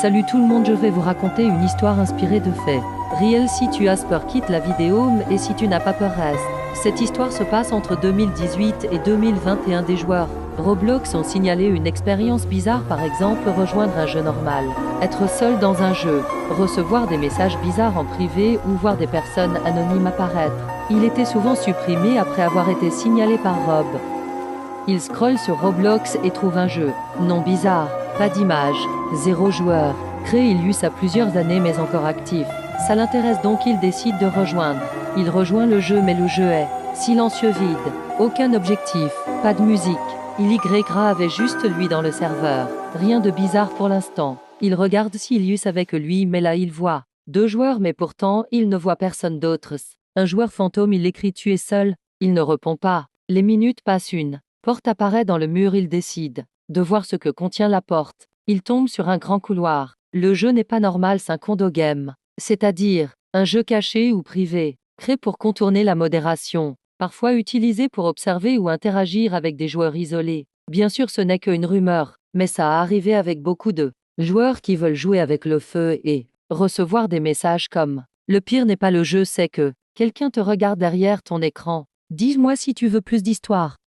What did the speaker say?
Salut tout le monde, je vais vous raconter une histoire inspirée de faits réels. Si tu as peur, quitte la vidéo, et si tu n'as pas peur, reste. Cette histoire se passe entre 2018 et 2021. Des joueurs Roblox ont signalé une expérience bizarre, par exemple rejoindre un jeu normal, être seul dans un jeu, recevoir des messages bizarres en privé ou voir des personnes anonymes apparaître. Il était souvent supprimé après avoir été signalé par Rob. Il scrolle sur Roblox et trouve un jeu. Nom bizarre, pas d'image, 0 joueur. Créé il y a plusieurs années mais encore actif. Ça l'intéresse donc, il décide de rejoindre. Il rejoint le jeu mais le jeu est silencieux, vide. Aucun objectif, pas de musique. Il y avait juste lui dans le serveur. Rien de bizarre pour l'instant. Il regarde Silius avec lui mais là il voit 2 joueurs mais pourtant il ne voit personne d'autre. Un joueur fantôme, il écrit tu es seul. Il ne répond pas. Les minutes passent, une porte apparaît dans le mur, il décide de voir ce que contient la porte. Il tombe sur un grand couloir. Le jeu n'est pas normal, c'est un condo game, c'est-à-dire un jeu caché ou privé, créé pour contourner la modération, parfois utilisé pour observer ou interagir avec des joueurs isolés. Bien sûr, ce n'est qu'une rumeur, mais ça a arrivé avec beaucoup de joueurs qui veulent jouer avec le feu et recevoir des messages comme « Le pire n'est pas le jeu, c'est que quelqu'un te regarde derrière ton écran. Dis-moi si tu veux plus d'histoire. »